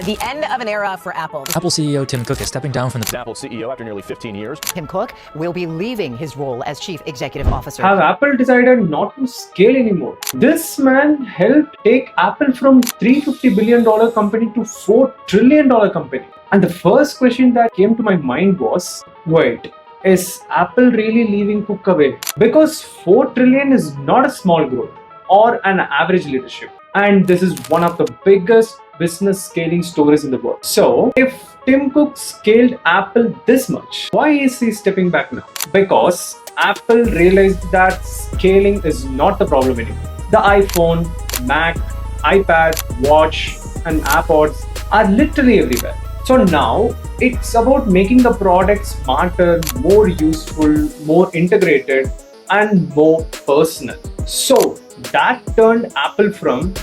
The end of an era for Apple. Apple CEO Tim Cook is stepping down from the Apple CEO after nearly 15 years. Tim Cook will be leaving his role as chief executive officer. Have Apple decided not to scale anymore? This man helped take Apple from $350 billion company to $4 trillion company. And the first question that came to my mind was, wait, is Apple really leaving Cook away? Because 4 trillion is not a small growth or an average leadership. And this is one of the biggest business scaling stories in the world. So, if Tim Cook scaled Apple this much, why is he stepping back now? Because Apple realized that scaling is not the problem anymore. The iPhone, Mac, iPad, Watch, and AirPods are literally everywhere. So now it's about making the product smarter, more useful, more integrated, and more personal. So that turned Apple from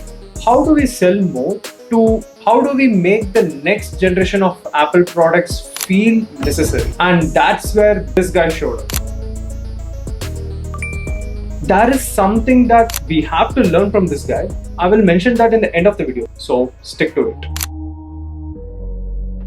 how do we sell more to how do we make the next generation of Apple products feel necessary. And that's where this guy showed up. There is something that we have to learn from this guy. I will mention that in the end of the video, so stick to it.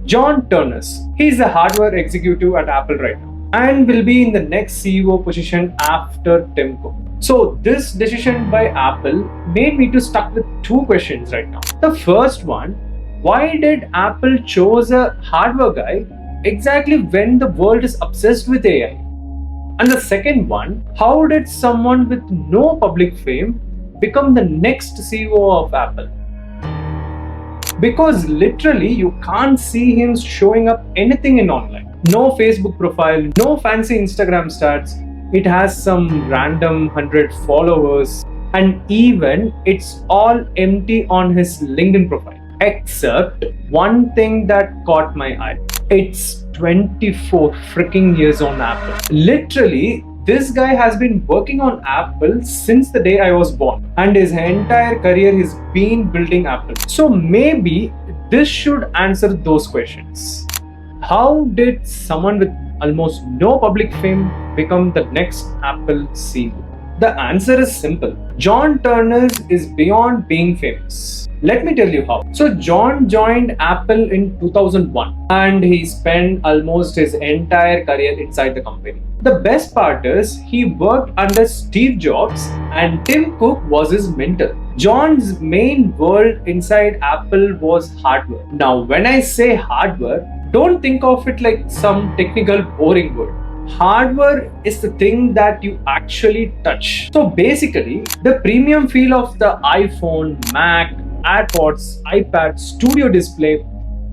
John Ternus. He's a hardware executive at Apple right now and will be in the next CEO position after Tim Cook. So this decision by Apple made me to stuck with two questions right now. The first one, why did Apple choose a hardware guy exactly when the world is obsessed with AI? And the second one, how did someone with no public fame become the next CEO of Apple? Because literally you can't see him showing up anything in online. No Facebook profile, no fancy Instagram stats. It has some random 100 followers, and even it's all empty on his LinkedIn profile. Except one thing that caught my eye. It's 24 freaking years on Apple. Literally, this guy has been working on Apple since the day I was born, and his entire career has been building Apple. So maybe this should answer those questions. How did someone with almost no public fame become the next Apple CEO? The answer is simple. John Ternus is beyond being famous. Let me tell you how. So John joined Apple in 2001 and he spent almost his entire career inside the company. The best part is he worked under Steve Jobs and Tim Cook was his mentor. John's main world inside Apple was hardware. Now when I say hardware, don't think of it like some technical boring word. Hardware is the thing that you actually touch. So basically, the premium feel of the iPhone, Mac, AirPods, iPad, Studio Display,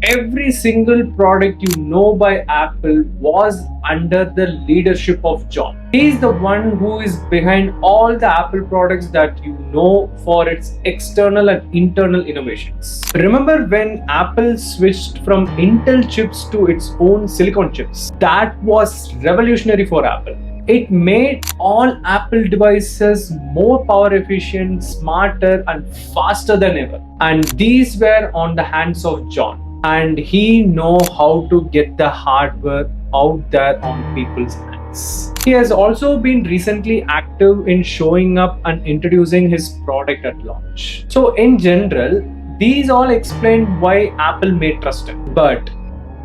every single product you know by Apple was under the leadership of John. He's the one who is behind all the Apple products that you know for its external and internal innovations. Remember when Apple switched from Intel chips to its own silicon chips? That was revolutionary for Apple. It made all Apple devices more power efficient, smarter, and faster than ever. And these were on the hands of John. And he know how to get the hardware out there on people's hands. He has also been recently active in showing up and introducing his product at launch. So in general, these all explain why Apple may trust him. But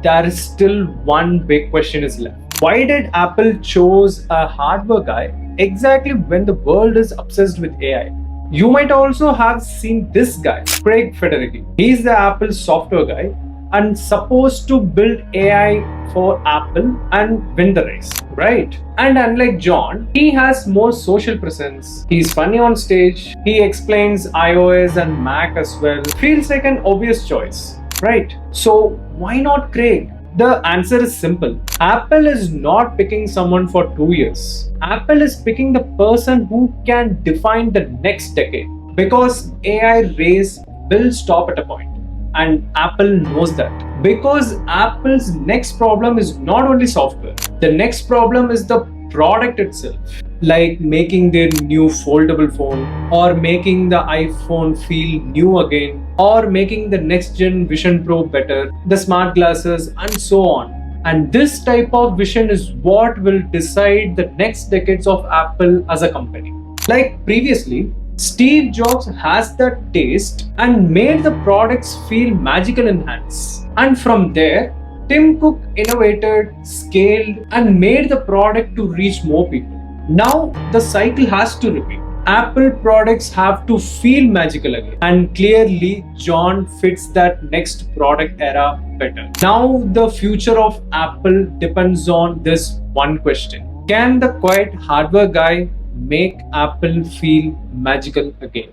there is still one big question is left. Why did Apple choose a hardware guy exactly when the world is obsessed with AI? You might also have seen this guy, Craig Federighi. He's the Apple software guy and supposed to build AI for Apple and win the race, right? And unlike John, he has more social presence. He's funny on stage. He explains iOS and Mac as well. Feels like an obvious choice, right? So why not Craig? The answer is simple. Apple is not picking someone for 2 years. Apple is picking the person who can define the next decade. Because AI race will stop at a point. And Apple knows that. Because Apple's next problem is not only software. The next problem is the product itself. Like making their new foldable phone, or making the iPhone feel new again, or making the next gen Vision Pro better, the smart glasses, and so on. And this type of vision is what will decide the next decades of Apple as a company. Like previously, Steve Jobs has that taste and made the products feel magical in hands. And from there, Tim Cook innovated, scaled, and made the product to reach more people. Now the cycle has to repeat. Apple products have to feel magical again. And clearly, John fits that next product era better. Now the future of Apple depends on this one question. Can the quiet hardware guy make Apple feel magical again?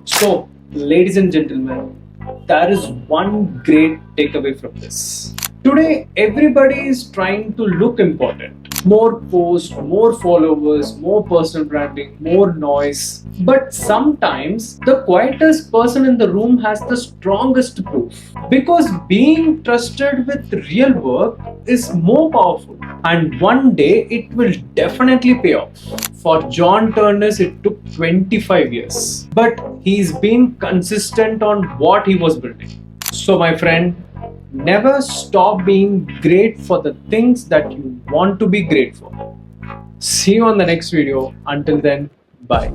So, ladies and gentlemen, there is one great takeaway from this. Today, everybody is trying to look important. More posts, more followers, more personal branding, more noise. But sometimes the quietest person in the room has the strongest proof. Because being trusted with real work is more powerful. And one day it will definitely pay off. For John Ternus, it took 25 years. But he's been consistent on what he was building. So, my friend, never stop being great for the things that you want to be great for. See you on the next video. Until then, bye.